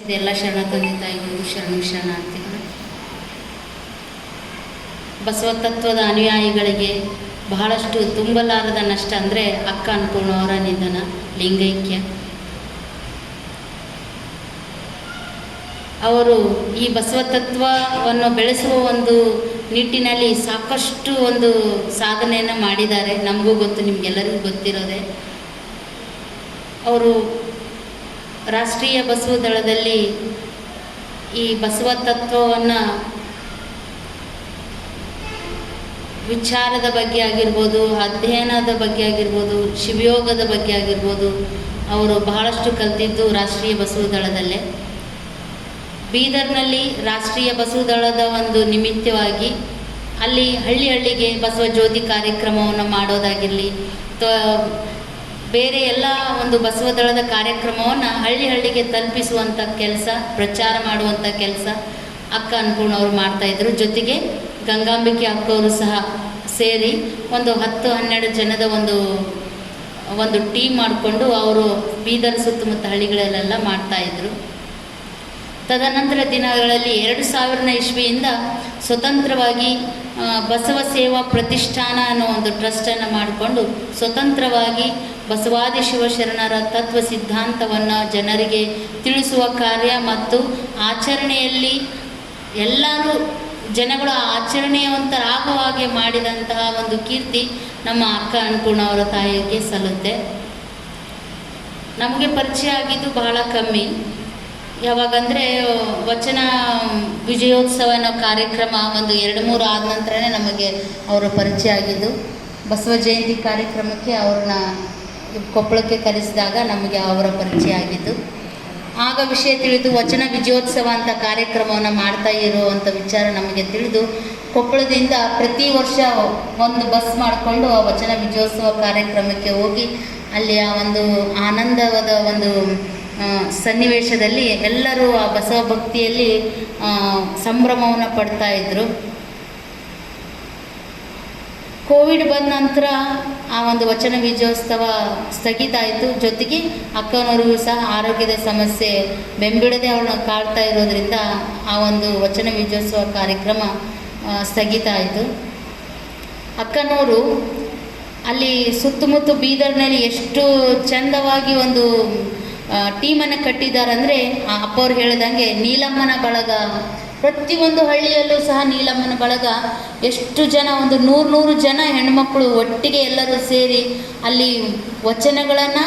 ಇದೆಲ್ಲ ಶರಣ ತಂದೆ ತಾಯಿಗಳಿಗೂ ಶರಣಾರ್ಥಿಗಳು. ಬಸವ ತತ್ವದ ಅನುಯಾಯಿಗಳಿಗೆ ಬಹಳಷ್ಟು ತುಂಬಲಾರದ ನಷ್ಟ ಅಂದರೆ ಅಕ್ಕ ಅನ್ನಪೂರ್ಣವರ ನಿಧನ, ಲಿಂಗೈಕ್ಯ. ಅವರು ಈ ಬಸವ ತತ್ವವನ್ನು ಬೆಳೆಸುವ ಒಂದು ನಿಟ್ಟಿನಲ್ಲಿ ಸಾಕಷ್ಟು ಒಂದು ಸಾಧನೆಯನ್ನು ಮಾಡಿದ್ದಾರೆ. ನಮಗೂ ಗೊತ್ತು, ನಿಮಗೆಲ್ಲರಿಗೂ ಗೊತ್ತಿರೋದೆ. ಅವರು ರಾಷ್ಟ್ರೀಯ ಬಸವ ದಳದಲ್ಲಿ ಈ ಬಸವ ತತ್ವವನ್ನು ವಿಚಾರದ ಬಗ್ಗೆ ಆಗಿರ್ಬೋದು, ಅಧ್ಯಯನದ ಬಗ್ಗೆ ಆಗಿರ್ಬೋದು, ಶಿವಯೋಗದ ಬಗ್ಗೆ ಆಗಿರ್ಬೋದು, ಅವರು ಬಹಳಷ್ಟು ಕಲಿತಿದ್ದು ರಾಷ್ಟ್ರೀಯ ಬಸವ ದಳದಲ್ಲೇ. ಬೀದರ್ನಲ್ಲಿ ರಾಷ್ಟ್ರೀಯ ಬಸವ ದಳದ ಒಂದು ನಿಮಿತ್ತವಾಗಿ ಅಲ್ಲಿ ಹಳ್ಳಿಗೆ ಬಸವ ಜ್ಯೋತಿ ಕಾರ್ಯಕ್ರಮವನ್ನು ಮಾಡೋದಾಗಿರಲಿ, ಬೇರೆ ಎಲ್ಲ ಒಂದು ಬಸವ ದಳದ ಕಾರ್ಯಕ್ರಮವನ್ನು ಹಳ್ಳಿಗೆ ತಲುಪಿಸುವಂಥ ಕೆಲಸ, ಪ್ರಚಾರ ಮಾಡುವಂಥ ಕೆಲಸ ಅಕ್ಕ ಅನ್ನಪೂರ್ಣ ಅವರು ಮಾಡ್ತಾಯಿದ್ರು. ಜೊತೆಗೆ ಗಂಗಾಂಬಿಕೆ ಅಕ್ಕವರು ಸಹ ಸೇರಿ ಒಂದು 10-12 ಜನದ ಒಂದು ಟೀಮ್ ಮಾಡಿಕೊಂಡು ಅವರು ಬೀದರ್ ಸುತ್ತಮುತ್ತ ಹಳ್ಳಿಗಳಲ್ಲೆಲ್ಲ ಮಾಡ್ತಾಯಿದ್ರು. ತದನಂತರ ದಿನಗಳಲ್ಲಿ 2000 ಇಸ್ವಿಯಿಂದ ಸ್ವತಂತ್ರವಾಗಿ ಬಸವ ಸೇವಾ ಪ್ರತಿಷ್ಠಾನ ಅನ್ನೋ ಒಂದು ಟ್ರಸ್ಟನ್ನು ಮಾಡಿಕೊಂಡು ಸ್ವತಂತ್ರವಾಗಿ ಬಸವಾದಿ ಶಿವಶರಣರ ತತ್ವ ಸಿದ್ಧಾಂತವನ್ನು ಜನರಿಗೆ ತಿಳಿಸುವ ಕಾರ್ಯ ಮತ್ತು ಆಚರಣೆಯಲ್ಲಿ ಎಲ್ಲರೂ ಜನಗಳು ಆಚರಣೆಯವಂತರಾಗುವ ಹಾಗೆ ಮಾಡಿದಂತಹ ಒಂದು ಕೀರ್ತಿ ನಮ್ಮ ಅಕ್ಕ ಅನ್ನಪೂರ್ಣ ಅವರ ತಾಯಿಗೆ ಸಲ್ಲುತ್ತೆ. ನಮಗೆ ಪರಿಚಯ ಆಗಿದ್ದು ಬಹಳ ಕಮ್ಮಿ. ಯಾವಾಗಂದರೆ ವಚನ ವಿಜಯೋತ್ಸವ ಅನ್ನೋ ಕಾರ್ಯಕ್ರಮ ಒಂದು 2-3 ಆದ ನಂತರನೇ ನಮಗೆ ಅವರು ಪರಿಚಯ ಆಗಿದ್ದು. ಬಸವ ಜಯಂತಿ ಕಾರ್ಯಕ್ರಮಕ್ಕೆ ಅವ್ರನ್ನ ಕೊಪ್ಪಳಕ್ಕೆ ಕರೆಸಿದಾಗ ನಮಗೆ ಅವರ ಪರಿಚಯ ಆಗಿದ್ದು. ಆಗ ವಿಷಯ ತಿಳಿದು ವಚನ ವಿಜಯೋತ್ಸವ ಅಂತ ಕಾರ್ಯಕ್ರಮವನ್ನು ಮಾಡ್ತಾ ಇರುವಂಥ ವಿಚಾರ ನಮಗೆ ತಿಳಿದು ಕೊಪ್ಪಳದಿಂದ ಪ್ರತಿ ವರ್ಷ ಒಂದು ಬಸ್ ಮಾಡಿಕೊಂಡು ಆ ವಚನ ವಿಜಯೋತ್ಸವ ಕಾರ್ಯಕ್ರಮಕ್ಕೆ ಹೋಗಿ ಅಲ್ಲಿ ಆ ಒಂದು ಆನಂದವಾದ ಒಂದು ಸನ್ನಿವೇಶದಲ್ಲಿ ಎಲ್ಲರೂ ಆ ಬಸವ ಭಕ್ತಿಯಲ್ಲಿ ಸಂಭ್ರಮವನ್ನು ಪಡ್ತಾ ಇದ್ದರು. ಕೋವಿಡ್ ಬಂದ ನಂತರ ಆ ಒಂದು ವಚನ ವಿಜಯೋತ್ಸವ ಸ್ಥಗಿತ ಆಯಿತು. ಜೊತೆಗೆ ಅಕ್ಕನವ್ರಿಗೂ ಸಹ ಆರೋಗ್ಯದ ಸಮಸ್ಯೆ ಬೆಂಬಿಡದೆ ಅವ್ರನ್ನ ಕಾಡ್ತಾ ಇರೋದ್ರಿಂದ ಆ ಒಂದು ವಚನ ವಿಜಯೋತ್ಸವ ಕಾರ್ಯಕ್ರಮ ಸ್ಥಗಿತ ಆಯಿತು. ಅಕ್ಕನವರು ಅಲ್ಲಿ ಸುತ್ತಮುತ್ತ ಬೀದರ್ನಲ್ಲಿ ಎಷ್ಟು ಚಂದವಾಗಿ ಒಂದು ಟೀಮನ್ನು ಕಟ್ಟಿದ್ದಾರಂದರೆ ಅಪ್ಪವ್ರು ಹೇಳಿದಂಗೆ ನೀಲಮ್ಮನ ಬಳಗ, ಪ್ರತಿಯೊಂದು ಹಳ್ಳಿಯಲ್ಲೂ ಸಹ ನೀಲಮ್ಮನ ಬಳಗ ಎಷ್ಟು ಜನ, ಒಂದು 100 ಜನ ಹೆಣ್ಮಕ್ಕಳು ಒಟ್ಟಿಗೆ ಎಲ್ಲರೂ ಸೇರಿ ಅಲ್ಲಿ ವಚನಗಳನ್ನು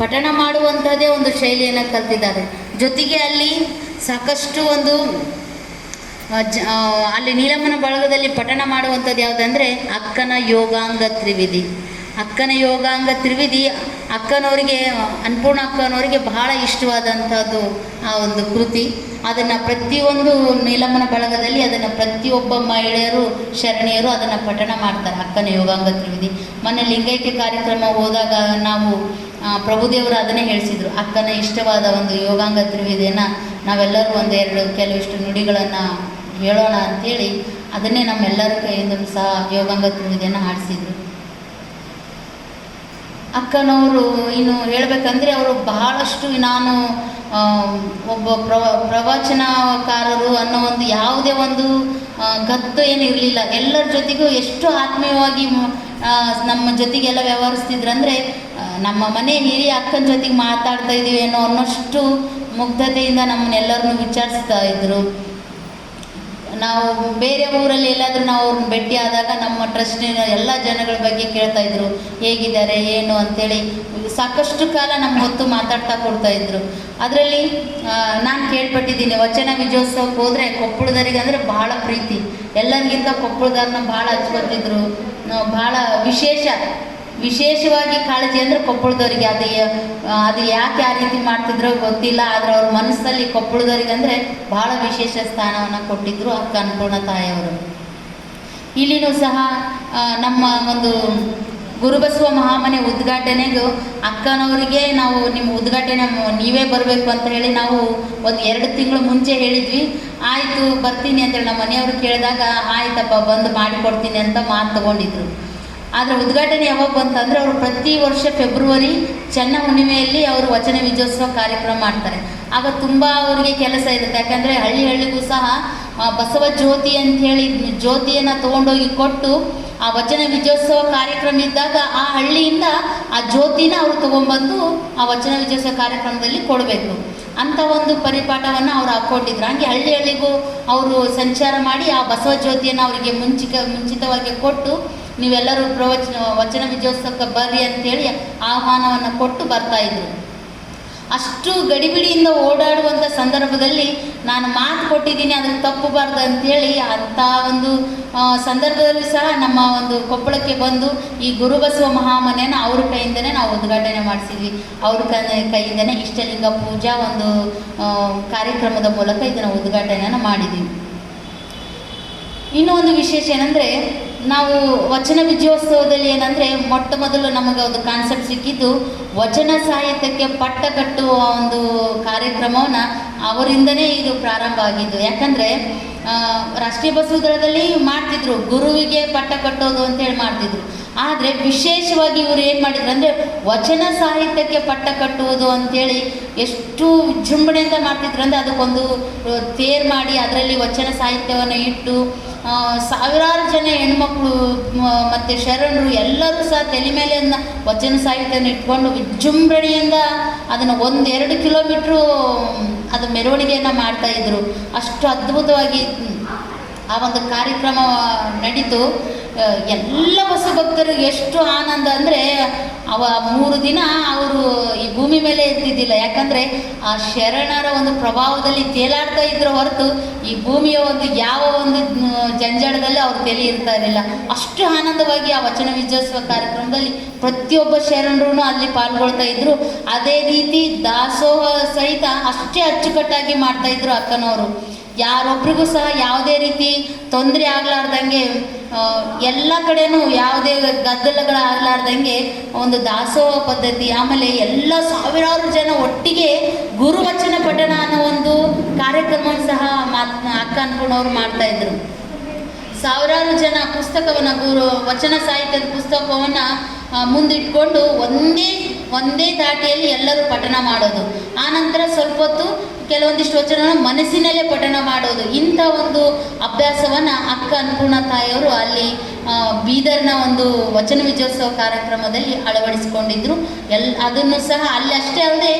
ಪಠಣ ಮಾಡುವಂಥದ್ದೇ ಒಂದು ಶೈಲಿಯನ್ನು ಕಲ್ತಿದ್ದಾರೆ. ಜೊತೆಗೆ ಅಲ್ಲಿ ಸಾಕಷ್ಟು ಒಂದು ಅಲ್ಲಿ ನೀಲಮ್ಮನ ಬಳಗದಲ್ಲಿ ಪಠಣ ಮಾಡುವಂಥದ್ದು ಯಾವುದಂದರೆ ಅಕ್ಕನ ಯೋಗಾಂಗ ತ್ರಿವಿಧಿ. ಅಕ್ಕನ ಯೋಗಾಂಗ ತ್ರಿವಿಧಿ ಅಕ್ಕನವರಿಗೆ, ಅನ್ನಪೂರ್ಣ ಅಕ್ಕನವರಿಗೆ ಬಹಳ ಇಷ್ಟವಾದಂಥದ್ದು ಆ ಒಂದು ಕೃತಿ. ಅದನ್ನು ಪ್ರತಿಯೊಂದು ನೀಲಮ್ಮನ ಬಳಗದಲ್ಲಿ ಅದನ್ನು ಪ್ರತಿಯೊಬ್ಬ ಮಹಿಳೆಯರು, ಶರಣೆಯರು ಅದನ್ನು ಪಠಣ ಮಾಡ್ತಾರೆ, ಅಕ್ಕನ ಯೋಗಾಂಗ ತ್ರಿವಿಧಿ. ಮೊನ್ನೆ ಲಿಂಗೈಕ್ಯ ಕಾರ್ಯಕ್ರಮ ಹೋದಾಗ ನಾವು ಪ್ರಭುದೇವರು ಅದನ್ನೇ ಹೇಳಿಸಿದರು, ಅಕ್ಕನ ಇಷ್ಟವಾದ ಒಂದು ಯೋಗಾಂಗ ತ್ರಿವಿಧಿಯನ್ನು ನಾವೆಲ್ಲರೂ ಕೆಲವಿಷ್ಟು ನುಡಿಗಳನ್ನು ಹೇಳೋಣ ಅಂಥೇಳಿ ಅದನ್ನೇ ನಮ್ಮೆಲ್ಲರ ಕೈಯಿಂದಲೂ ಸಹ ಯೋಗಾಂಗ ತ್ರಿವಿಧಿಯನ್ನು ಹಾಡಿಸಿದರು. ಅಕ್ಕನವರು ಇನ್ನು ಹೇಳಬೇಕಂದ್ರೆ ಅವರು ಬಹಳಷ್ಟು, ನಾನು ಒಬ್ಬ ಪ್ರವಚನಕಾರರು ಅನ್ನೋ ಒಂದು ಯಾವುದೇ ಒಂದು ಗತ್ತು ಏನಿರಲಿಲ್ಲ. ಎಲ್ಲರ ಜೊತೆಗೂ ಎಷ್ಟು ಆತ್ಮೀಯವಾಗಿ ನಮ್ಮ ಜೊತೆಗೆಲ್ಲ ವ್ಯವಹರಿಸ್ತಿದ್ರಂದರೆ ನಮ್ಮ ಮನೆ ಹಿರಿಯ ಅಕ್ಕನ ಜೊತೆಗೆ ಮಾತಾಡ್ತಾ ಇದ್ದೀವಿ ಏನೋ ಅನ್ನೋಷ್ಟು ಮುಗ್ಧತೆಯಿಂದ ನಮ್ಮನ್ನೆಲ್ಲರನ್ನೂ ವಿಚಾರಿಸ್ತಾ ಇದ್ದರು. ನಾವು ಬೇರೆ ಊರಲ್ಲಿ ಎಲ್ಲಾದರೂ ನಾವು ಅವ್ರನ್ನ ಭೇಟಿ ಆದಾಗ ನಮ್ಮ ಟ್ರಸ್ಟಿನ ಎಲ್ಲ ಜನಗಳ ಬಗ್ಗೆ ಕೇಳ್ತಾಯಿದ್ರು, ಹೇಗಿದ್ದಾರೆ ಏನು ಅಂಥೇಳಿ ಸಾಕಷ್ಟು ಕಾಲ ನಮ್ಮ ಹೊತ್ತು ಮಾತಾಡ್ತಾ ಕೊಡ್ತಾಯಿದ್ರು. ಅದರಲ್ಲಿ ನಾನು ಕೇಳ್ಪಟ್ಟಿದ್ದೀನಿ, ವಚನ ವಿಜಯೋತ್ಸವಕ್ಕೆ ಹೋದರೆ ಕೊಪ್ಪಳದವರಿಗೆ ಅಂದರೆ ಭಾಳ ಪ್ರೀತಿ, ಎಲ್ಲರಿಗಿಂತ ಕೊಪ್ಪಳದವ್ರನ್ನ ಭಾಳ ಹಚ್ಕೊತಿದ್ರು. ಭಾಳ ವಿಶೇಷವಾಗಿ ಕಾಳಜಿ ಅಂದರೆ ಕೊಪ್ಪಳದವರಿಗೆ. ಅದು ಯಾಕೆ ಆ ರೀತಿ ಮಾಡ್ತಿದ್ರೋ ಗೊತ್ತಿಲ್ಲ, ಆದರೆ ಅವ್ರ ಮನಸ್ಸಲ್ಲಿ ಕೊಪ್ಪಳದವರಿಗೆ ಅಂದರೆ ಭಾಳ ವಿಶೇಷ ಸ್ಥಾನವನ್ನು ಕೊಟ್ಟಿದ್ದರು ಅಕ್ಕ ಅನ್ನಪೂರ್ಣ ತಾಯಿಯವರು. ಇಲ್ಲಿನೂ ಸಹ ನಮ್ಮ ಒಂದು ಗುರುಬಸವ ಮಹಾಮನೆ ಉದ್ಘಾಟನೆಗೂ ಅಕ್ಕನವರಿಗೆ ನಾವು ನಿಮ್ಮ ಉದ್ಘಾಟನೆ ನೀವೇ ಬರಬೇಕು ಅಂತ ಹೇಳಿ ನಾವು ಒಂದು 2 ತಿಂಗಳು ಮುಂಚೆ ಹೇಳಿದ್ವಿ. ಆಯಿತು ಬರ್ತೀನಿ ಅಂತೇಳಿ ನಮ್ಮ ಮನೆಯವರು ಕೇಳಿದಾಗ ಆಯ್ತಪ್ಪ ಬಂದು ಮಾಡಿಕೊಡ್ತೀನಿ ಅಂತ ಮಾತು ತಗೊಂಡಿದ್ರು. ಆದರೆ ಉದ್ಘಾಟನೆ ಯಾವಾಗ ಬಂತಂದರೆ ಅವರು ಪ್ರತಿ ವರ್ಷ ಫೆಬ್ರವರಿ ಚೆನ್ನ ಹುಣ್ಣಿಮೆಯಲ್ಲಿ ಅವರು ವಚನ ವಿಜಯೋತ್ಸವ ಕಾರ್ಯಕ್ರಮ ಮಾಡ್ತಾರೆ. ಆಗ ತುಂಬ ಅವರಿಗೆ ಕೆಲಸ ಇರುತ್ತೆ. ಯಾಕಂದರೆ ಹಳ್ಳಿಗೂ ಸಹ ಬಸವ ಜ್ಯೋತಿ ಅಂಥೇಳಿ ಜ್ಯೋತಿಯನ್ನು ತೊಗೊಂಡೋಗಿ ಕೊಟ್ಟು ಆ ವಚನ ವಿಜಯೋತ್ಸವ ಕಾರ್ಯಕ್ರಮ ಇದ್ದಾಗ ಆ ಹಳ್ಳಿಯಿಂದ ಆ ಜ್ಯೋತಿನ ಅವರು ತೊಗೊಂಬಂದು ಆ ವಚನ ವಿಜಯೋತ್ಸವ ಕಾರ್ಯಕ್ರಮದಲ್ಲಿ ಕೊಡಬೇಕು ಅಂತ ಒಂದು ಪರಿಪಾಠವನ್ನು ಅವ್ರು ಹಾಕ್ಕೊಟ್ಟಿದ್ರು. ಹಂಗೆ ಹಳ್ಳಿಗೂ ಅವರು ಸಂಚಾರ ಮಾಡಿ ಆ ಬಸವ ಜ್ಯೋತಿಯನ್ನು ಅವರಿಗೆ ಮುಂಚಿತವಾಗಿ ಕೊಟ್ಟು ನೀವೆಲ್ಲರೂ ವಚನ ವಿಜಯೋತ್ಸವಕ್ಕೆ ಬರ್ರಿ ಅಂತೇಳಿ ಆಹ್ವಾನವನ್ನು ಕೊಟ್ಟು ಬರ್ತಾಯಿದ್ರು. ಅಷ್ಟು ಗಡಿಬಿಡಿಯಿಂದ ಓಡಾಡುವಂಥ ಸಂದರ್ಭದಲ್ಲಿ ನಾನು ಮಾತು ಕೊಟ್ಟಿದ್ದೀನಿ ಅದಕ್ಕೆ ತಪ್ಪಬಾರ್ದು ಅಂಥೇಳಿ ಅಂಥ ಒಂದು ಸಂದರ್ಭದಲ್ಲಿ ಸಹ ನಮ್ಮ ಒಂದು ಕೊಪ್ಪಳಕ್ಕೆ ಬಂದು ಈ ಗುರುಬಸವ ಮಹಾಮನೆಯನ್ನು ಅವ್ರ ಕೈಯಿಂದನೇ ನಾವು ಉದ್ಘಾಟನೆ ಮಾಡಿಸಿದ್ವಿ. ಅವ್ರ ಕೈಯಿಂದನೇ ಇಷ್ಟಲಿಂಗ ಪೂಜಾ ಒಂದು ಕಾರ್ಯಕ್ರಮದ ಮೂಲಕ ಇದನ್ನು ಉದ್ಘಾಟನೆಯನ್ನು ಮಾಡಿದ್ದೀವಿ. ಇನ್ನೂ ಒಂದು ವಿಶೇಷ ಏನಂದರೆ, ನಾವು ವಚನ ವಿಜಯೋತ್ಸವದಲ್ಲಿ ಏನಂದರೆ ಮೊಟ್ಟ ಮೊದಲು ನಮಗೆ ಒಂದು ಕಾನ್ಸೆಪ್ಟ್ ಸಿಕ್ಕಿದ್ದು ವಚನ ಸಾಹಿತ್ಯಕ್ಕೆ ಪಟ್ಟ ಕಟ್ಟುವ ಒಂದು ಕಾರ್ಯಕ್ರಮವನ್ನು ಅವರಿಂದನೇ ಇದು ಪ್ರಾರಂಭ ಆಗಿದ್ದು. ಯಾಕಂದರೆ ರಾಷ್ಟ್ರೀಯ ಬಸವ ದಳದಲ್ಲಿ ಮಾಡ್ತಿದ್ರು, ಗುರುವಿಗೆ ಪಟ್ಟ ಕಟ್ಟೋದು ಅಂತೇಳಿ ಮಾಡ್ತಿದ್ರು. ಆದರೆ ವಿಶೇಷವಾಗಿ ಇವರು ಏನು ಮಾಡಿದ್ರು ಅಂದರೆ ವಚನ ಸಾಹಿತ್ಯಕ್ಕೆ ಪಟ್ಟ ಕಟ್ಟುವುದು ಅಂಥೇಳಿ ಎಷ್ಟು ವಿಜೃಂಭಣೆಯಿಂದ ಮಾಡ್ತಿದ್ರು ಅಂದರೆ ಅದಕ್ಕೊಂದು ತೇರು ಮಾಡಿ ಅದರಲ್ಲಿ ವಚನ ಸಾಹಿತ್ಯವನ್ನು ಇಟ್ಟು ಸಾವಿರಾರು ಜನ ಹೆಣ್ಮಕ್ಳು ಮತ್ತು ಶರಣರು ಎಲ್ಲರೂ ಸಹ ತಲೆ ಮೇಲೆ ವಚನ ಸಾಹಿತ್ಯನ ಇಟ್ಕೊಂಡು ವಿಜೃಂಭಣೆಯಿಂದ ಅದನ್ನು 1-2 ಕಿಲೋಮೀಟ್ರು ಅದು ಮೆರವಣಿಗೆಯನ್ನು ಮಾಡ್ತಾಯಿದ್ರು. ಅಷ್ಟು ಅದ್ಭುತವಾಗಿ ಆ ಒಂದು ಕಾರ್ಯಕ್ರಮ ನಡೀತು. ಎಲ್ಲ ಬಸವ ಭಕ್ತರಿಗೆ ಎಷ್ಟು ಆನಂದ ಅಂದರೆ 3 ದಿನ ಅವರು ಈ ಭೂಮಿ ಮೇಲೆ ಎತ್ತಿದ್ದಿಲ್ಲ. ಯಾಕಂದರೆ ಆ ಶರಣರ ಒಂದು ಪ್ರಭಾವದಲ್ಲಿ ತೇಲಾಡ್ತಾ ಇದ್ರು ಹೊರತು ಈ ಭೂಮಿಯ ಒಂದು ಯಾವ ಒಂದು ಜಂಜಾಟದಲ್ಲಿ ಅವ್ರು ತಲೆ ಇರ್ತಾ ಇರಲಿಲ್ಲ. ಅಷ್ಟು ಆನಂದವಾಗಿ ಆ ವಚನ ವಿಜಯೋತ್ಸವ ಕಾರ್ಯಕ್ರಮದಲ್ಲಿ ಪ್ರತಿಯೊಬ್ಬ ಶರಣರು ಅಲ್ಲಿ ಪಾಲ್ಗೊಳ್ತಾ ಇದ್ರು. ಅದೇ ರೀತಿ ದಾಸೋಹ ಸಹಿತ ಅಷ್ಟೇ ಅಚ್ಚುಕಟ್ಟಾಗಿ ಮಾಡ್ತಾಯಿದ್ರು ಅಕ್ಕನವರು. ಯಾರೊಬ್ರಿಗೂ ಸಹ ಯಾವುದೇ ರೀತಿ ತೊಂದರೆ ಆಗಲಾರ್ದಂಗೆ ಎಲ್ಲ ಕಡೆನೂ ಯಾವುದೇ ಗದ್ದಲಗಳಾಗಲಾರ್ದಂಗೆ ಒಂದು ದಾಸೋಹ ಪದ್ಧತಿ, ಆಮೇಲೆ ಎಲ್ಲ ಸಾವಿರಾರು ಜನ ಒಟ್ಟಿಗೆ ಗುರುವಚನ ಪಠಣ ಅನ್ನೋ ಒಂದು ಕಾರ್ಯಕ್ರಮ ಸಹ ಅಕ್ಕ ಅನ್ನಪೂರ್ಣವ್ರು ಮಾಡ್ತಾಯಿದ್ರು. ಸಾವಿರಾರು ಜನ ಪುಸ್ತಕವನ್ನು ವಚನ ಸಾಹಿತ್ಯದ ಪುಸ್ತಕವನ್ನು ಮುಂದಿಟ್ಕೊಂಡು ಒಂದೇ ದಾಟಿಯಲ್ಲಿ ಎಲ್ಲರೂ ಪಠಣ ಮಾಡೋದು. ಆನಂತರ ಸ್ವಲ್ಪ ಹೊತ್ತು ಕೆಲವೊಂದಿಷ್ಟು ವಚನವನ್ನು ಮನಸ್ಸಿನಲ್ಲೇ ಪಠಣ ಮಾಡೋದು. ಇಂಥ ಒಂದು ಅಭ್ಯಾಸವನ್ನು ಅಕ್ಕ ಅನ್ನಪೂರ್ಣ ತಾಯಿಯವರು ಅಲ್ಲಿ ಬೀದರ್ನ ಒಂದು ವಚನ ವಿಜಯೋತ್ಸವ ಕಾರ್ಯಕ್ರಮದಲ್ಲಿ ಅಳವಡಿಸಿಕೊಂಡಿದ್ರು. ಅದನ್ನು ಸಹ ಅಲ್ಲಿ ಅಷ್ಟೇ ಅಲ್ಲದೆ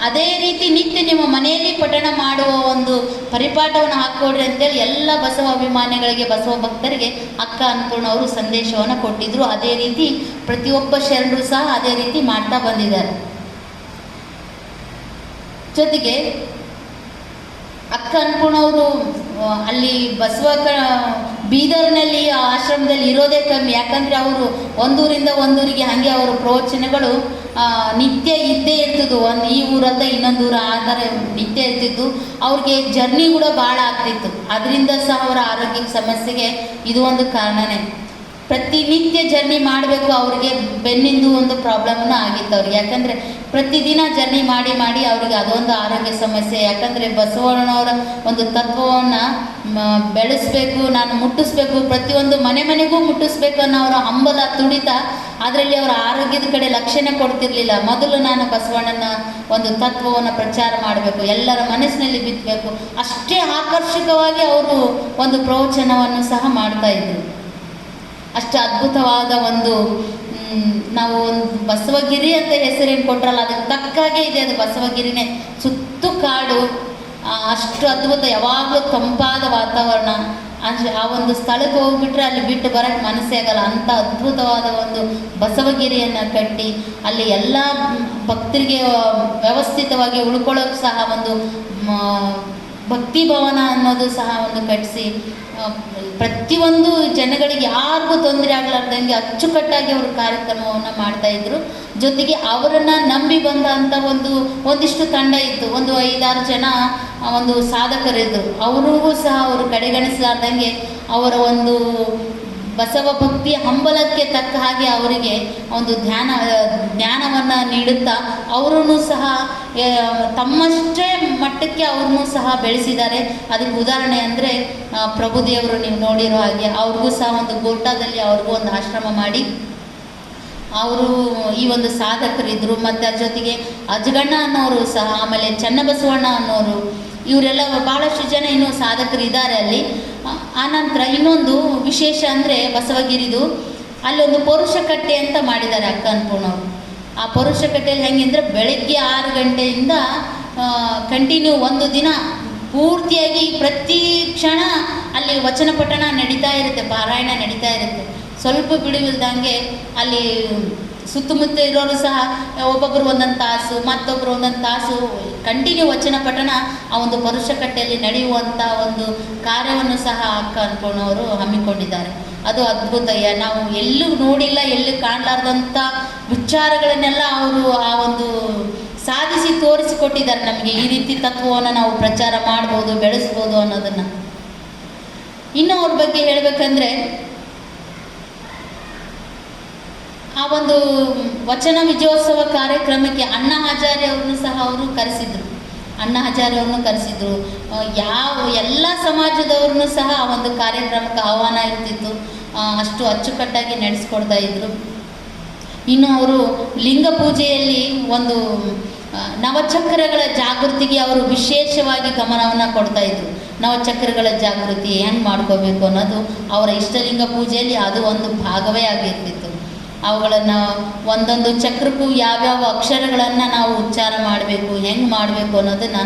ಅದೇ ರೀತಿ ನಿತ್ಯ ನಿಮ್ಮ ಮನೆಯಲ್ಲಿ ಪಠಣ ಮಾಡುವ ಒಂದು ಪರಿಪಾಠವನ್ನು ಹಾಕ್ಕೊಡ್ರಿ ಅಂತೇಳಿ ಎಲ್ಲ ಬಸವ ಅಭಿಮಾನಿಗಳಿಗೆ, ಬಸವ ಭಕ್ತರಿಗೆ ಅಕ್ಕ ಅನ್ನಪೂರ್ಣ ಅವರು ಸಂದೇಶವನ್ನು ಕೊಟ್ಟಿದ್ರು. ಅದೇ ರೀತಿ ಪ್ರತಿಯೊಬ್ಬ ಶರಣರು ಸಹ ಅದೇ ರೀತಿ ಮಾಡ್ತಾ ಬಂದಿದ್ದಾರೆ. ಜೊತೆಗೆ ಅಕ್ಕ ಅನ್ನಪೂರ್ಣವರು ಅಲ್ಲಿ ಬೀದರ್ನಲ್ಲಿ ಆಶ್ರಮದಲ್ಲಿ ಇರೋದೇ ಕಮ್ಮಿ. ಯಾಕಂದರೆ ಅವರು ಒಂದೂರಿಂದ ಒಂದೂರಿಗೆ ಹಾಗೆ ಅವರ ಪ್ರವಚನಗಳು ನಿತ್ಯ ಇದ್ದೇ ಇರ್ತಿದ್ವು. ಈ ಊರದ ಇನ್ನೊಂದು ಊರು ಆ ಥರ ನಿತ್ಯ ಇರ್ತಿತ್ತು. ಅವ್ರಿಗೆ ಜರ್ನಿ ಕೂಡ ಭಾಳ ಆಗ್ತಿತ್ತು. ಅದರಿಂದ ಸಹ ಅವರ ಆರೋಗ್ಯದ ಸಮಸ್ಯೆಗೆ ಇದು ಒಂದು ಕಾರಣನೇ. ಪ್ರತಿನಿತ್ಯ ಜರ್ನಿ ಮಾಡಬೇಕು. ಅವ್ರಿಗೆ ಬೆನ್ನಿಂದು ಒಂದು ಪ್ರಾಬ್ಲಮ್ನೂ ಆಗಿತ್ತು ಅವ್ರಿಗೆ. ಯಾಕಂದರೆ ಪ್ರತಿದಿನ ಜರ್ನಿ ಮಾಡಿ ಅವ್ರಿಗೆ ಅದೊಂದು ಆರೋಗ್ಯ ಸಮಸ್ಯೆ. ಯಾಕಂದರೆ ಬಸವಣ್ಣವರ ಒಂದು ತತ್ವವನ್ನು ಬೆಳೆಸಬೇಕು, ನಾನು ಮುಟ್ಟಿಸ್ಬೇಕು, ಪ್ರತಿಯೊಂದು ಮನೆಗೂ ಮುಟ್ಟಿಸ್ಬೇಕು ಅನ್ನೋ ಅವರ ಹಂಬಲ, ತುಡಿತ, ಅದರಲ್ಲಿ ಅವರ ಆರೋಗ್ಯದ ಕಡೆ ಲಕ್ಷ್ಯನೇ ಕೊಡ್ತಿರ್ಲಿಲ್ಲ. ಮೊದಲು ನಾನು ಬಸವಣ್ಣನ ಒಂದು ತತ್ವವನ್ನು ಪ್ರಚಾರ ಮಾಡಬೇಕು, ಎಲ್ಲರ ಮನಸ್ಸಿನಲ್ಲಿ ಬಿತ್ತಬೇಕು, ಅಷ್ಟೇ ಆಕರ್ಷಕವಾಗಿ ಅವರು ಒಂದು ಪ್ರವಚನವನ್ನು ಸಹ ಮಾಡ್ತಾಯಿದ್ರು. ಅಷ್ಟು ಅದ್ಭುತವಾದ ಒಂದು ನಾವು ಒಂದು ಬಸವಗಿರಿ ಅಂತ ಹೆಸರೇನು ಕೊಟ್ರಲ್ಲ ಅದಕ್ಕೆ ತಕ್ಕಾಗೆ ಇದೆ. ಅದು ಬಸವಗಿರಿನೇ, ಸುತ್ತು ಕಾಡು, ಅಷ್ಟು ಅದ್ಭುತ, ಯಾವಾಗಲೂ ತಂಪಾದ ವಾತಾವರಣ. ಆ ಒಂದು ಸ್ಥಳಕ್ಕೆ ಹೋಗ್ಬಿಟ್ರೆ ಅಲ್ಲಿ ಬಿಟ್ಟು ಬರೋಕ್ಕೆ ಮನಸ್ಸೇ ಆಗಲ್ಲ. ಅಂಥ ಅದ್ಭುತವಾದ ಒಂದು ಬಸವಗಿರಿಯನ್ನು ಕಟ್ಟಿ ಅಲ್ಲಿ ಎಲ್ಲ ಭಕ್ತರಿಗೆ ವ್ಯವಸ್ಥಿತವಾಗಿ ಉಳ್ಕೊಳ್ಳೋಕೆ ಸಹ ಒಂದು ಭಕ್ತಿ ಭವನ ಅನ್ನೋದು ಸಹ ಒಂದು ಕಟ್ಟಿಸಿ ಪ್ರತಿಯೊಂದು ಜನಗಳಿಗೆ ಯಾರಿಗೂ ತೊಂದರೆ ಆಗಲಾರ್ದಂಗೆ ಅಚ್ಚುಕಟ್ಟಾಗಿ ಅವರು ಕಾರ್ಯಕ್ರಮವನ್ನು ಮಾಡ್ತಾಯಿದ್ರು. ಜೊತೆಗೆ ಅವರನ್ನು ನಂಬಿ ಬಂದಂಥ ಒಂದಿಷ್ಟು ತಂಡ ಇತ್ತು. ಒಂದು 5-6 ಜನ ಒಂದು ಸಾಧಕರಿದ್ದರು. ಅವ್ರಿಗೂ ಸಹ ಅವರು ಕಡೆಗಣಿಸಲಾರ್ದಂಗೆ ಅವರ ಒಂದು ಬಸವ ಭಕ್ತಿಯ ಹಂಬಲಕ್ಕೆ ತಕ್ಕ ಹಾಗೆ ಅವರಿಗೆ ಒಂದು ಜ್ಞಾನವನ್ನು ನೀಡುತ್ತಾ ಅವರೂ ಸಹ ತಮ್ಮಷ್ಟೇ ಮಟ್ಟಕ್ಕೆ ಅವ್ರನ್ನೂ ಸಹ ಬೆಳೆಸಿದ್ದಾರೆ. ಅದಕ್ಕೆ ಉದಾಹರಣೆ ಅಂದರೆ ಪ್ರಭುದೇವರು ನೀವು ನೋಡಿರೋ ಹಾಗೆ ಅವ್ರಿಗೂ ಸಹ ಒಂದು ಗೋಟಾದಲ್ಲಿ ಅವ್ರಿಗೂ ಒಂದು ಆಶ್ರಮ ಮಾಡಿ ಅವರು ಈ ಒಂದು ಸಾಧಕರಿದ್ದರು. ಮತ್ತು ಅದ್ರ ಜೊತೆಗೆ ಅಜಗಣ್ಣ ಅನ್ನೋರು ಸಹ, ಆಮೇಲೆ ಚನ್ನಬಸವಣ್ಣ ಅನ್ನೋರು, ಇವರೆಲ್ಲ ಭಾಳಷ್ಟು ಜನ ಇನ್ನೂ ಸಾಧಕರಿದ್ದಾರೆ ಅಲ್ಲಿ. ಆನಂತರ ಇನ್ನೊಂದು ವಿಶೇಷ ಅಂದರೆ ಬಸವಗಿರಿದು ಅಲ್ಲೊಂದು ಪೌರುಷ ಕಟ್ಟೆ ಅಂತ ಮಾಡಿದ್ದಾರೆ ಅಕ್ಕ ಅನ್ನಪೂರ್ಣವರು. ಆ ಪೌರುಷ ಕಟ್ಟೆಯಲ್ಲಿ ಹೆಂಗೆ ಬೆಳಗ್ಗೆ 6 ಗಂಟೆಯಿಂದ ಕಂಟಿನ್ಯೂ ಒಂದು ದಿನ ಪೂರ್ತಿಯಾಗಿ ಪ್ರತಿ ಕ್ಷಣ ಅಲ್ಲಿ ವಚನ ಪಠಣ ನಡೀತಾ ಇರುತ್ತೆ, ಪಾರಾಯಣ ನಡೀತಾ ಇರುತ್ತೆ. ಸ್ವಲ್ಪ ಬಿಡುವಿಲ್ದಂಗೆ ಅಲ್ಲಿ ಸುತ್ತಮುತ್ತ ಇರೋರು ಸಹ ಒಬ್ಬೊಬ್ಬರು ಒಂದೊಂದು ತಾಸು, ಮತ್ತೊಬ್ಬರು ಒಂದೊಂದು ತಾಸು ಕಂಟಿನ್ಯೂ ವಚನ ಪಠಣ ಆ ಒಂದು ಪೌರುಷ ಕಟ್ಟೆಯಲ್ಲಿ ನಡೆಯುವಂಥ ಒಂದು ಕಾರ್ಯವನ್ನು ಸಹ ಅಕ್ಕ ಅನ್ನಪೂರ್ಣವರು ಹಮ್ಮಿಕೊಂಡಿದ್ದಾರೆ. ಅದು ಅದ್ಭುತ. ನಾವು ಎಲ್ಲೂ ನೋಡಿಲ್ಲ, ಎಲ್ಲೂ ಕಾಣಲಾರ್ದಂಥ ವಿಚಾರಗಳನ್ನೆಲ್ಲ ಅವರು ಆ ಒಂದು ಸಾಧಿಸಿ ತೋರಿಸಿಕೊಟ್ಟಿದ್ದಾರೆ ನಮಗೆ. ಈ ರೀತಿ ತತ್ವವನ್ನು ನಾವು ಪ್ರಚಾರ ಮಾಡ್ಬೋದು, ಬೆಳೆಸ್ಬೋದು ಅನ್ನೋದನ್ನು. ಇನ್ನು ಅವ್ರ ಬಗ್ಗೆ ಹೇಳಬೇಕಂದ್ರೆ, ಆ ಒಂದು ವಚನ ವಿಜಯೋತ್ಸವ ಕಾರ್ಯಕ್ರಮಕ್ಕೆ ಅಣ್ಣಾ ಹಜಾರೆ ಅವ್ರನ್ನೂ ಸಹ ಅವರು ಕರೆಸಿದ್ರು. ಅಣ್ಣಾ ಹಜಾರೆ ಅವ್ರನ್ನೂ ಕರೆಸಿದ್ರು. ಎಲ್ಲ ಸಮಾಜದವ್ರನ್ನೂ ಸಹ ಆ ಒಂದು ಕಾರ್ಯಕ್ರಮಕ್ಕೆ ಆಹ್ವಾನ ಇರ್ತಿತ್ತು. ಅಷ್ಟು ಅಚ್ಚುಕಟ್ಟಾಗಿ ನಡೆಸ್ಕೊಡ್ತಾ ಇದ್ರು. ಇನ್ನು ಅವರು ಲಿಂಗ ಪೂಜೆಯಲ್ಲಿ ಒಂದು ನವಚಕ್ರಗಳ ಜಾಗೃತಿಗೆ ಅವರು ವಿಶೇಷವಾಗಿ ಗಮನವನ್ನು ಕೊಡ್ತಾಯಿದ್ರು. ನವಚಕ್ರಗಳ ಜಾಗೃತಿ ಹೆಂಗೆ ಮಾಡ್ಕೋಬೇಕು ಅನ್ನೋದು ಅವರ ಇಷ್ಟಲಿಂಗ ಪೂಜೆಯಲ್ಲಿ ಅದು ಒಂದು ಭಾಗವೇ ಆಗಿರ್ತಿತ್ತು. ಅವುಗಳನ್ನು ಒಂದೊಂದು ಚಕ್ರಕ್ಕೂ ಯಾವ್ಯಾವ ಅಕ್ಷರಗಳನ್ನು ನಾವು ಉಚ್ಚಾರ ಮಾಡಬೇಕು, ಹೆಂಗೆ ಮಾಡಬೇಕು ಅನ್ನೋದನ್ನು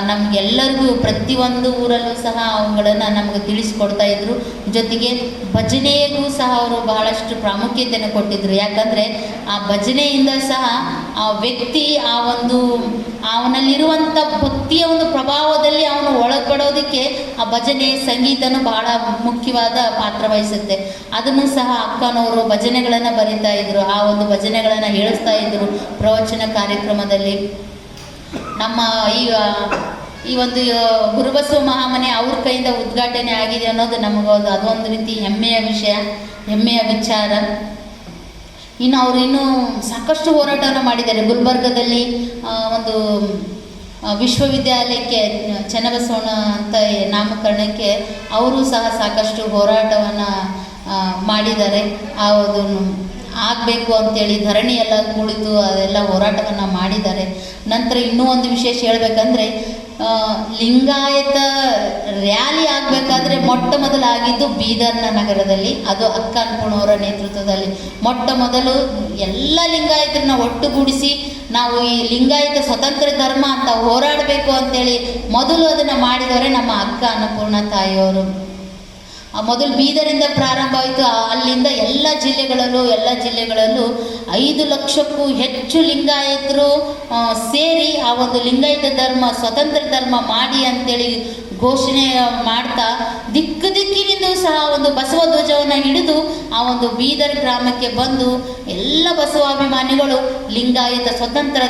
ನಮಗೆಲ್ಲರಿಗೂ ಪ್ರತಿಯೊಂದು ಊರಲ್ಲೂ ಸಹ ಅವುಗಳನ್ನು ನಮಗೆ ತಿಳಿಸ್ಕೊಡ್ತಾಯಿದ್ರು. ಜೊತೆಗೆ ಭಜನೆಗೂ ಸಹ ಅವರು ಬಹಳಷ್ಟು ಪ್ರಾಮುಖ್ಯತೆಯನ್ನು ಕೊಟ್ಟಿದ್ದರು. ಯಾಕಂದರೆ ಆ ಭಜನೆಯಿಂದ ಸಹ ಆ ವ್ಯಕ್ತಿ ಆ ಒಂದು ಅವನಲ್ಲಿರುವಂಥ ಭಕ್ತಿಯ ಒಂದು ಪ್ರಭಾವದಲ್ಲಿ ಅವನು ಒಳಪಡೋದಕ್ಕೆ ಆ ಭಜನೆ ಸಂಗೀತನೂ ಬಹಳ ಮುಖ್ಯವಾದ ಪಾತ್ರ ವಹಿಸುತ್ತೆ. ಅದನ್ನು ಸಹ ಅಕ್ಕನವರು ಭಜನೆಗಳನ್ನು ಬರಿತಾ ಇದ್ದರು. ಆ ಒಂದು ಭಜನೆಗಳನ್ನು ಹೇಳಿಸ್ತಾ ಇದ್ದರು ಪ್ರವಚನ ಕಾರ್ಯಕ್ರಮದಲ್ಲಿ. ನಮ್ಮ ಈ ಒಂದು ಗುರುಬಸವ ಮಹಾಮನೆ ಅವ್ರ ಕೈಯಿಂದ ಉದ್ಘಾಟನೆ ಆಗಿದೆ ಅನ್ನೋದು ನಮಗೊಂದು ಅದೊಂದು ರೀತಿ ಹೆಮ್ಮೆಯ ವಿಷಯ, ಹೆಮ್ಮೆಯ ವಿಚಾರ. ಇನ್ನು ಅವರು ಇನ್ನೂ ಸಾಕಷ್ಟು ಹೋರಾಟವನ್ನು ಮಾಡಿದ್ದಾರೆ. ಗುಲ್ಬರ್ಗದಲ್ಲಿ ಒಂದು ವಿಶ್ವವಿದ್ಯಾಲಯಕ್ಕೆ ಚನ್ನಬಸವಣ್ಣ ಅಂತ ನಾಮಕರಣಕ್ಕೆ ಅವರು ಸಹ ಸಾಕಷ್ಟು ಹೋರಾಟವನ್ನು ಮಾಡಿದ್ದಾರೆ. ಅದನ್ನು ಆಗಬೇಕು ಅಂತೇಳಿ ಧರಣಿ ಎಲ್ಲ ಕುಳಿತು ಅದೆಲ್ಲ ಹೋರಾಟವನ್ನು ಮಾಡಿದ್ದಾರೆ. ನಂತರ ಇನ್ನೂ ಒಂದು ವಿಶೇಷ ಹೇಳಬೇಕಂದ್ರೆ, ಲಿಂಗಾಯತ ರ್ಯಾಲಿ ಆಗಬೇಕಾದ್ರೆ ಮೊಟ್ಟ ಮೊದಲಾಗಿದ್ದು ಬೀದರ್ನ ನಗರದಲ್ಲಿ. ಅದು ಅಕ್ಕ ಅನ್ನಪೂರ್ಣವರ ನೇತೃತ್ವದಲ್ಲಿ ಮೊಟ್ಟ ಮೊದಲು ಎಲ್ಲ ಲಿಂಗಾಯತರನ್ನ ಒಟ್ಟುಗೂಡಿಸಿ ನಾವು ಈ ಲಿಂಗಾಯತ ಸ್ವತಂತ್ರ ಧರ್ಮ ಅಂತ ಹೋರಾಡಬೇಕು ಅಂತೇಳಿ ಮೊದಲು ಅದನ್ನು ಮಾಡಿದವರೇ ನಮ್ಮ ಅಕ್ಕ ಅನ್ನಪೂರ್ಣ ತಾಯಿಯವರು. ಮೊದಲು ಬೀದರಿಂದ ಪ್ರಾರಂಭ ಆಯಿತು. ಅಲ್ಲಿಂದ ಎಲ್ಲ ಜಿಲ್ಲೆಗಳಲ್ಲೂ 5 ಲಕ್ಷಕ್ಕೂ ಹೆಚ್ಚು ಲಿಂಗಾಯತರು ಸೇರಿ ಆ ಒಂದು ಲಿಂಗಾಯತ ಧರ್ಮ ಸ್ವತಂತ್ರ ಧರ್ಮ ಮಾಡಿ ಅಂತೇಳಿ ಘೋಷಣೆ ಮಾಡ್ತಾ ದಿಕ್ಕಿನಿಂದ ಸಹ ಒಂದು ಬಸವ ಧ್ವಜವನ್ನು ಹಿಡಿದು ಆ ಒಂದು ಬೀದರ್ ಗ್ರಾಮಕ್ಕೆ ಬಂದು ಎಲ್ಲ ಬಸವಾಭಿಮಾನಿಗಳು ಲಿಂಗಾಯತ ಸ್ವತಂತ್ರ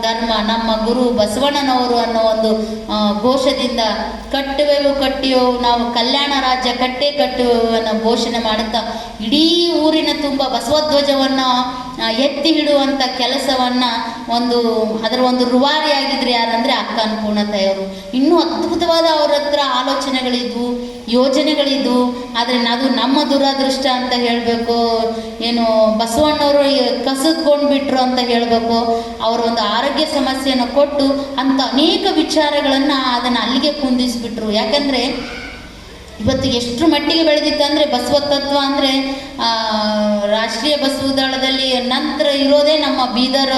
ಧರ್ಮ ನಮ್ಮ ಗುರು ಬಸವಣ್ಣನವರು ಅನ್ನೋ ಒಂದು ಘೋಷದಿಂದ ಕಟ್ಟಿವೆವು ನಾವು ಕಲ್ಯಾಣ ರಾಜ್ಯ ಕಟ್ಟುವೆವು ಅನ್ನೋ ಘೋಷಣೆ ಮಾಡುತ್ತಾ ಇಡೀ ಊರಿನ ತುಂಬ ಬಸವಧ್ವಜವನ್ನು ಎತ್ತಿ ಹಿಡುವಂಥ ಕೆಲಸವನ್ನು ಅದರ ಒಂದು ರೂವಾರಿಯಾಗಿದ್ರು ಯಾರಂದರೆ ಅಕ್ಕ ಅನ್ನಪೂರ್ಣ ತಾಯಿಯವರು. ಇನ್ನೂ ಅದ್ಭುತವಾದ ಅವ್ರ ಹತ್ರ ಆಲೋಚನೆಗಳಿದ್ವು, ಯೋಜನೆಗಳಿದ್ವು. ಆದರೆ ಅದು ನಮ್ಮ ದುರಾದೃಷ್ಟ ಅಂತ ಹೇಳಬೇಕು, ಏನು ಬಸವಣ್ಣವರು ಕಸಿದ್ಕೊಂಡು ಬಿಟ್ರು ಅಂತ ಹೇಳಬೇಕು. ಅವರ ಒಂದು ಆರೋಗ್ಯ ಸಮಸ್ಯೆಯನ್ನು ಕೊಟ್ಟು ಅಂಥ ಅನೇಕ ವಿಚಾರಗಳನ್ನು ಅದನ್ನು ಅಲ್ಲಿಗೆ ಕುಂದಿಸಿಬಿಟ್ರು. ಯಾಕಂದರೆ ಇವತ್ತು ಎಷ್ಟು ಮಟ್ಟಿಗೆ ಬೆಳೆದಿತ್ತು ಅಂದರೆ ಬಸವ ತತ್ವ ಅಂದರೆ ರಾಷ್ಟ್ರೀಯ ಬಸವ ದಳದಲ್ಲಿ ನಂತರ ಇರೋದೇ ನಮ್ಮ ಬೀದರ್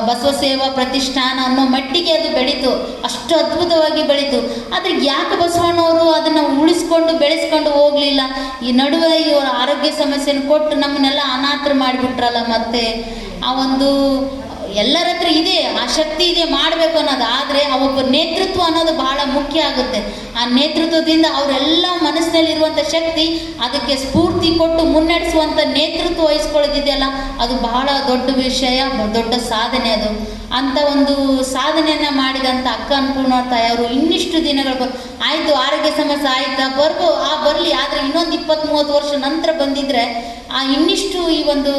ಬಸವ ಸೇವಾ ಪ್ರತಿಷ್ಠಾನ ಅನ್ನೋ ಮಟ್ಟಿಗೆ ಅದು ಬೆಳೀತು. ಅಷ್ಟು ಅದ್ಭುತವಾಗಿ ಬೆಳೀತು. ಆದರೆ ಯಾಕೆ ಬಸವಣ್ಣವರು ಅದನ್ನು ಉಳಿಸ್ಕೊಂಡು ಬೆಳೆಸ್ಕೊಂಡು ಹೋಗಲಿಲ್ಲ? ಈ ನಡುವೆ ಇವರ ಆರೋಗ್ಯ ಸಮಸ್ಯೆಯನ್ನು ಕೊಟ್ಟು ನಮ್ಮನ್ನೆಲ್ಲ ಅನಾಥರು ಮಾಡಿಬಿಟ್ರಲ್ಲ. ಮತ್ತು ಆ ಒಂದು ಎಲ್ಲರ ಹತ್ರ ಇದೆ, ಆ ಶಕ್ತಿ ಇದೆ ಮಾಡಬೇಕು ಅನ್ನೋದು. ಆದರೆ ಆ ಒಬ್ಬ ನೇತೃತ್ವ ಅನ್ನೋದು ಬಹಳ ಮುಖ್ಯ ಆಗುತ್ತೆ. ಆ ನೇತೃತ್ವದಿಂದ ಅವರೆಲ್ಲ ಮನಸ್ಸಿನಲ್ಲಿರುವಂಥ ಶಕ್ತಿ ಅದಕ್ಕೆ ಸ್ಫೂರ್ತಿ ಕೊಟ್ಟು ಮುನ್ನಡೆಸುವಂಥ ನೇತೃತ್ವ ವಹಿಸ್ಕೊಳ್ಳೋದಿದೆಯಲ್ಲ, ಅದು ಬಹಳ ದೊಡ್ಡ ವಿಷಯ, ದೊಡ್ಡ ಸಾಧನೆ ಅದು. ಅಂಥ ಒಂದು ಸಾಧನೆಯನ್ನು ಮಾಡಿದಂಥ ಅಕ್ಕ ಅನ್ನಪೂರ್ಣ ತಾಯಿಯವರು ಇನ್ನಿಷ್ಟು ದಿನಗಳು ಆಯಿತು, ಆರೋಗ್ಯ ಸಮಸ್ಯೆ ಆಯಿತಾ ಬರಲಿ. ಆದರೆ ಇನ್ನೊಂದು 20-30 ವರ್ಷ ನಂತರ ಬಂದಿದ್ದರೆ ಇನ್ನಿಷ್ಟು ಈ ಒಂದು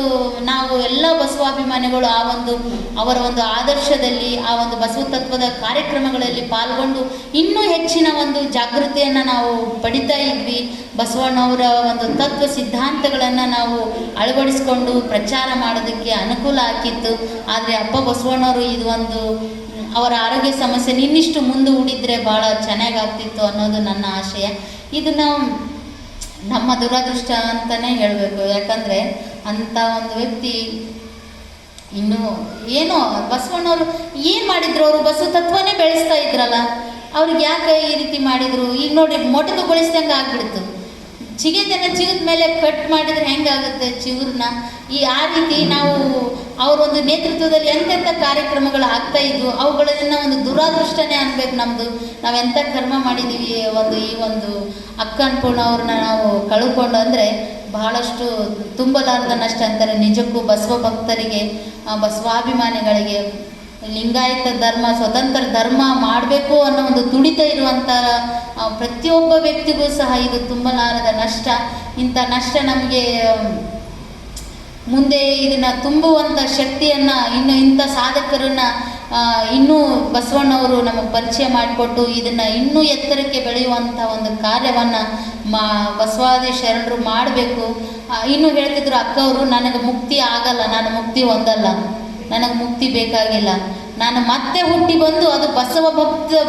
ನಾವು ಎಲ್ಲ ಬಸವಾಭಿಮಾನಿಗಳು ಅವರ ಒಂದು ಆದರ್ಶದಲ್ಲಿ ಆ ಒಂದು ಬಸವ ತತ್ವದ ಕಾರ್ಯಕ್ರಮಗಳಲ್ಲಿ ಪಾಲ್ಗೊಂಡು ಇನ್ನೂ ಹೆಚ್ಚಿನ ಒಂದು ಜಾಗೃತಿಯನ್ನು ನಾವು ಪಡಿತಾ ಇದ್ವಿ. ಬಸವಣ್ಣವರ ಒಂದು ತತ್ವ ಸಿದ್ಧಾಂತಗಳನ್ನು ನಾವು ಅಳವಡಿಸ್ಕೊಂಡು ಪ್ರಚಾರ ಮಾಡೋದಕ್ಕೆ ಅನುಕೂಲ ಆಗಿತ್ತು. ಆದರೆ ಅಪ್ಪ ಬಸವಣ್ಣವರು ಇದು ಒಂದು ಅವರ ಆರೋಗ್ಯ ಸಮಸ್ಯೆ ಇನ್ನಿಷ್ಟು ಮುಂದೆ ಹೂಡಿದ್ರೆ ಭಾಳ ಚೆನ್ನಾಗಾಗ್ತಿತ್ತು ಅನ್ನೋದು ನನ್ನ ಆಶಯ. ಇದನ್ನು ನಮ್ಮ ದುರದೃಷ್ಟ ಅಂತಲೇ ಹೇಳಬೇಕು. ಯಾಕಂದರೆ ಅಂಥ ಒಂದು ವ್ಯಕ್ತಿ ಇನ್ನೂ ಏನೋ ಬಸವಣ್ಣವರು ಏನು ಮಾಡಿದ್ರು, ಅವರು ಬಸವ ತತ್ವನೇ ಬೆಳೆಸ್ತಾ ಇದ್ರಲ್ಲ, ಅವ್ರಿಗೆ ಯಾಕೆ ಈ ರೀತಿ ಮಾಡಿದರು? ಈಗ ನೋಡಿ ಮೊಟಕುಗೊಳಿಸ್ದಂಗೆ ಆಗ್ಬಿಡ್ತು. ಚಿಗಿದ ಮೇಲೆ ಕಟ್ ಮಾಡಿದ್ರೆ ಹೆಂಗಾಗುತ್ತೆ ಚಿಗುರನ್ನ? ಆ ರೀತಿ ನಾವು ಅವರೊಂದು ನೇತೃತ್ವದಲ್ಲಿ ಎಂತೆಂಥ ಕಾರ್ಯಕ್ರಮಗಳು ಆಗ್ತಾ ಇದ್ವು, ಅವುಗಳನ್ನ ಒಂದು ದುರಾದೃಷ್ಟನೇ ಅನ್ಬೇಕು ನಮ್ಮದು. ನಾವೆಂಥ ಕರ್ಮ ಮಾಡಿದ್ದೀವಿ. ಈ ಒಂದು ಅಕ್ಕ ಅನ್ಪೂರ್ಣ ಅವ್ರನ್ನ ನಾವು ಕಳ್ಕೊಂಡು ಅಂದರೆ ಬಹಳಷ್ಟು ತುಂಬಲಾರದ ನಷ್ಟ ಅಂತಾರೆ. ನಿಜಕ್ಕೂ ಬಸವ ಭಕ್ತರಿಗೆ, ಬಸವಾಭಿಮಾನಿಗಳಿಗೆ, ಲಿಂಗಾಯತ ಧರ್ಮ ಸ್ವತಂತ್ರ ಧರ್ಮ ಮಾಡಬೇಕು ಅನ್ನೋ ಒಂದು ತುಡಿತ ಇರುವಂಥ ಪ್ರತಿಯೊಬ್ಬ ವ್ಯಕ್ತಿಗೂ ಸಹ ಇದು ತುಂಬಲಾರದ ನಷ್ಟ. ಇಂಥ ನಷ್ಟ ನಮಗೆ ಮುಂದೆ ಇದನ್ನು ತುಂಬುವಂಥ ಶಕ್ತಿಯನ್ನು ಇಂಥ ಸಾಧಕರನ್ನು ಇನ್ನೂ ಬಸವಣ್ಣವರು ನಮಗೆ ಪರಿಚಯ ಮಾಡಿಕೊಟ್ಟು ಇದನ್ನು ಇನ್ನೂ ಎತ್ತರಕ್ಕೆ ಬೆಳೆಯುವಂಥ ಒಂದು ಕಾರ್ಯವನ್ನು ಬಸವಾದಿ ಶರಣರು ಮಾಡಬೇಕು. ಇನ್ನೂ ಹೇಳ್ತಿದ್ರು ಅಕ್ಕವರು, ನನಗೆ ಮುಕ್ತಿ ಆಗಲ್ಲ, ನಾನು ಮುಕ್ತಿ ಹೊಂದಲ್ಲ, ನನಗೆ ಮುಕ್ತಿ ಬೇಕಾಗಿಲ್ಲ, ನಾನು ಮತ್ತೆ ಹುಟ್ಟಿ ಬಂದು ಅದು ಬಸವ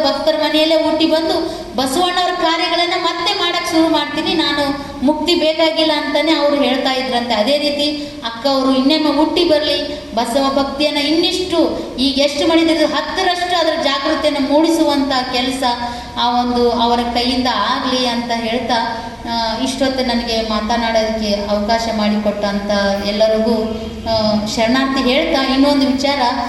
ಭಕ್ತರ ಮನೆಯಲ್ಲೇ ಹುಟ್ಟಿ ಬಂದು ಬಸವಣ್ಣವ್ರ ಕಾರ್ಯಗಳನ್ನು ಮತ್ತೆ ಮಾಡೋಕ್ಕೆ ಶುರು ಮಾಡ್ತೀನಿ, ನಾನು ಮುಕ್ತಿ ಬೇಕಾಗಿಲ್ಲ ಅಂತಲೇ ಅವರು ಹೇಳ್ತಾ ಇದ್ರಂತೆ. ಅದೇ ರೀತಿ ಅಕ್ಕವರು ಇನ್ನೊಮ್ಮೆ ಹುಟ್ಟಿ ಬರಲಿ, ಬಸವ ಭಕ್ತಿಯನ್ನು ಇನ್ನಿಷ್ಟು ಈಗ ಎಷ್ಟು ಮಾಡಿದ್ರು 10ರಷ್ಟು ಅದರ ಜಾಗೃತಿಯನ್ನು ಮೂಡಿಸುವಂಥ ಕೆಲಸ ಅವರ ಕೈಯಿಂದ ಆಗಲಿ ಅಂತ ಹೇಳ್ತಾ ಇಷ್ಟೊತ್ತು ನನಗೆ ಮಾತನಾಡೋದಕ್ಕೆ ಅವಕಾಶ ಮಾಡಿಕೊಟ್ಟಂಥ ಎಲ್ಲರಿಗೂ ಶರಣಾರ್ಥಿ ಹೇಳ್ತಾ ಇನ್ನೊಂದು ವಿಚಾರ